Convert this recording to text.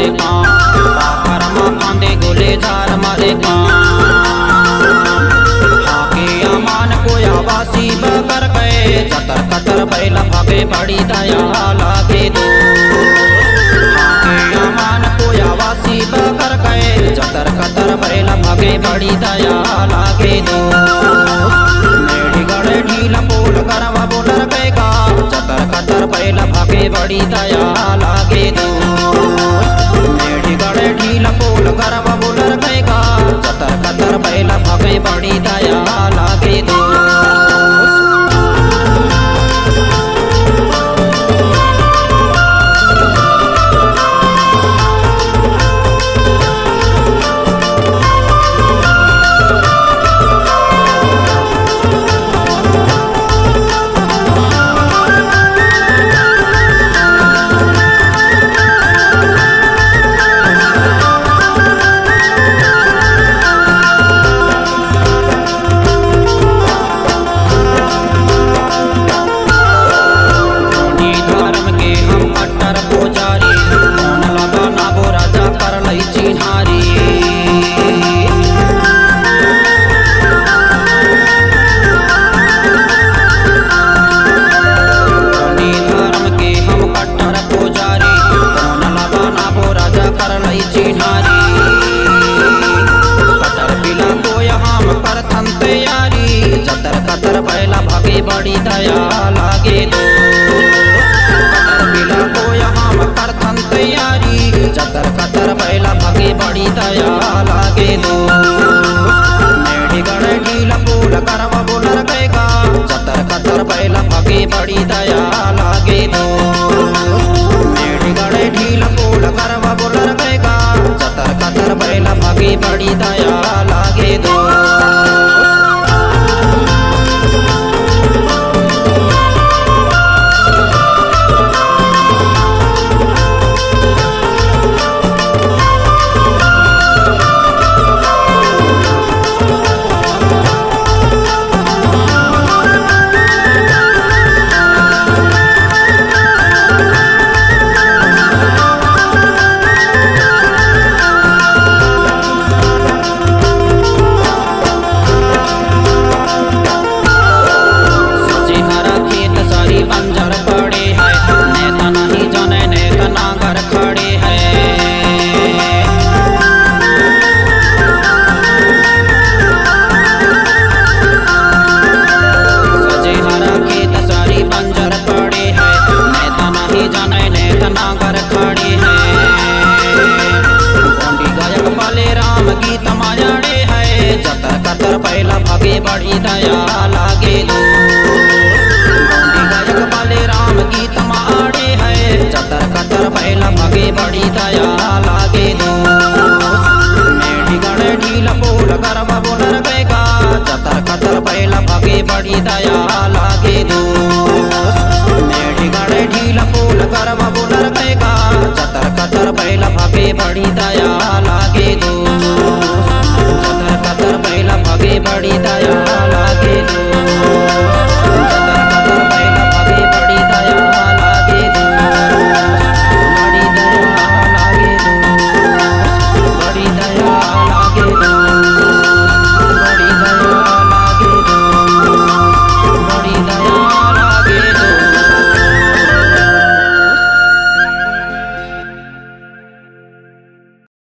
मारे काम पाखर में फांदे गोले झार मारे काम हाके अमान को आवासी बकर गए चतर कतर बैला भागे बड़ी दया लागे दो हाके अमान को आवासी बकर गए चतर कतर बैला भागे बड़ी दया लागे दो मेरी गड़े ढीला पोल करवा बोलर गएगा चतर कतर बैला भागे बड़ी दया लागे दो मेरी गड़े ढीला पोल करवा बोलर गएगा चतर कतर बैला भागे बड़ी दया लागे दो बड़ी दया लागे दो कतर बिला को यहाँ मकर थन तैयारी चतर कतर बैला भागे बड़ी दया लागे दो मेरी गड़े ढीला फूल करवा बोलर गएगा चतर कतर बैला भागे बड़ी दया लागे दो मेरी गड़े ढीला फूल करवा बोलर गएगा चतर कतर बैला भागे बड़ी दया लागे दो बैला भागे बड़ी दया लागे दो गायक वाले राम गीत मारे है चतर कतर बैला भागे बड़ी दया लागे दो मेरी गड़े ढीला पोल करवा बोलर गएगा चतर कतर बैला भागे बड़ी दया